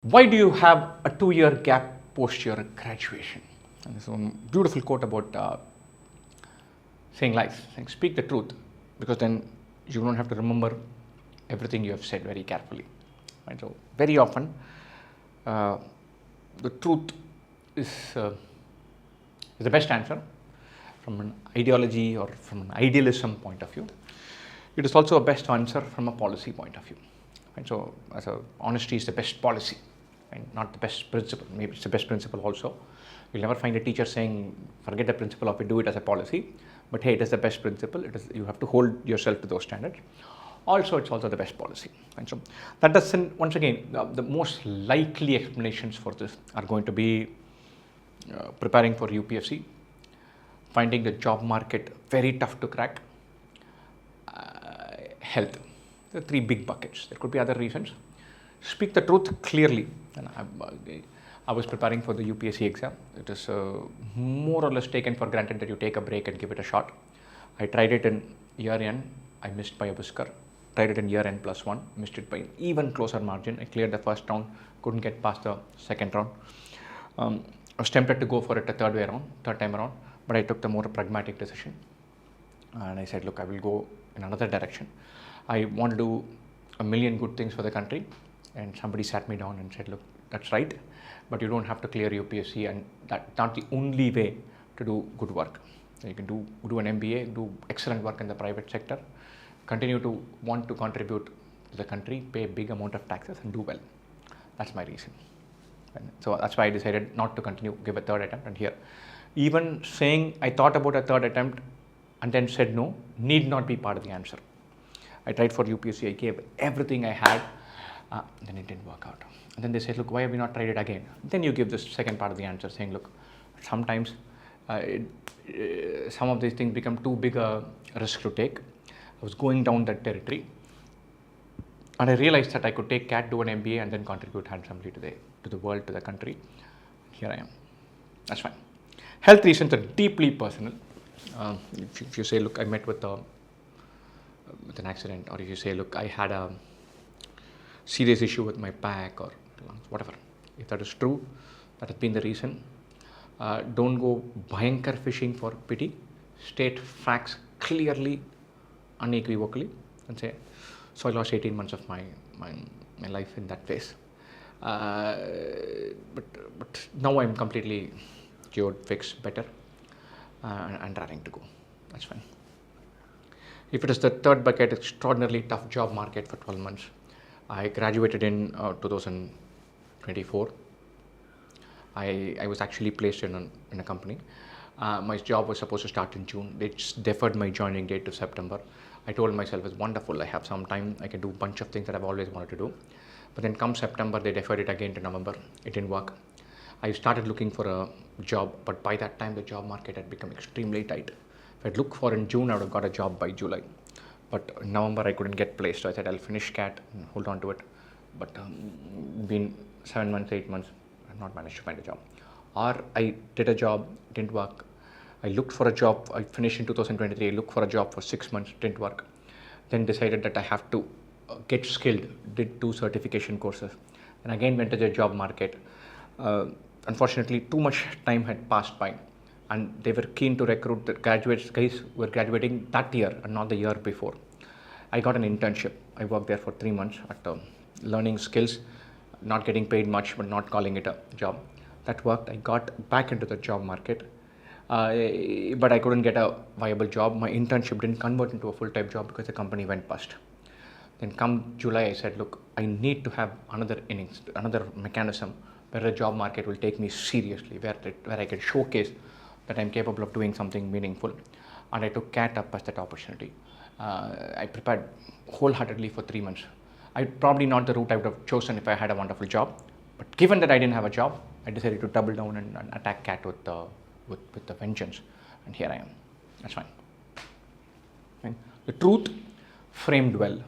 Why do you have a 2-year gap post your graduation? And there's one beautiful quote about saying lies, saying speak the truth, because then you don't have to remember everything you have said very carefully. Right? So very often the truth is the best answer from an ideology or from an idealism point of view. It is also a best answer from a policy point of view. Right? So as a honesty is the best policy, and not the best principle. Maybe it's the best principle also. You'll never find a teacher saying forget the principle of it, do it as a policy, but hey, it is the best principle. It is, you have to hold yourself to those standards. Also, it's also the best policy. And so that doesn't, once again, the most likely explanations for this are going to be preparing for UPSC, finding the job market very tough to crack, health. There are three big buckets. There could be other reasons. Speak the truth clearly. And I was preparing for the UPSC exam. It is more or less taken for granted that you take a break and give it a shot. I tried it in year end. I missed by a whisker. Tried it in year end +1. Missed it by an even closer margin. I cleared the first round. Couldn't get past the second round. I was tempted to go for it a third time around. But I took the more pragmatic decision. And I said, look, I will go in another direction. I want to do a million good things for the country. And somebody sat me down and said, look, that's right, but you don't have to clear UPSC, and that's not the only way to do good work. You can do an MBA, do excellent work in the private sector, continue to want to contribute to the country, pay a big amount of taxes and do well. That's my reason. And so that's why I decided not to continue, give a third attempt. And here, even saying I thought about a third attempt and then said no, need not be part of the answer. I tried for UPSC, I gave everything I had. Then it didn't work out. And then they said, look, why have we not tried it again? Then you give the second part of the answer saying, look, sometimes some of these things become too big a risk to take. I was going down that territory. And I realized that I could take CAT, do an MBA, and then contribute handsomely to the world, to the country. Here I am. That's fine. Health reasons are deeply personal. If you say, look, I met with an accident, or if you say, look, I had a serious issue with my back or lungs, whatever. If that is true, that has been the reason. Don't go bhayankar fishing for pity. State facts clearly, unequivocally, and say, so I lost 18 months of my life in that phase. But now I'm completely cured, fixed, better, and raring to go. That's fine. If it is the third bucket, extraordinarily tough job market for 12 months. I graduated in 2024. I was actually placed in a company. My job was supposed to start in June. They just deferred my joining date to September. I told myself it's wonderful. I have some time. I can do a bunch of things that I've always wanted to do. But then come September, they deferred it again to November. It didn't work. I started looking for a job, but by that time the job market had become extremely tight. If I'd looked for in June, I would have got a job by July. But in November, I couldn't get placed. So I said, I'll finish CAT and hold on to it. But been 7 months, 8 months, I've not managed to find a job. Or I did a job, didn't work. I looked for a job. I finished in 2023. I looked for a job for 6 months, didn't work. Then decided that I have to get skilled, did 2 certification courses. And again went to the job market. Unfortunately, too much time had passed by. And they were keen to recruit the graduates, guys who were graduating that year and not the year before. I got an internship. I worked there for 3 months at learning skills, not getting paid much, but not calling it a job. That worked. I got back into the job market, but I couldn't get a viable job. My internship didn't convert into a full-time job because the company went bust. Then come July, I said, look, I need to have another innings, another mechanism where the job market will take me seriously, where I can showcase that I'm capable of doing something meaningful. And I took CAT up as that opportunity. I prepared wholeheartedly for 3 months. Probably not the route I would have chosen if I had a wonderful job. But given that I didn't have a job, I decided to double down and attack CAT with the vengeance. And here I am. That's fine. The truth framed well.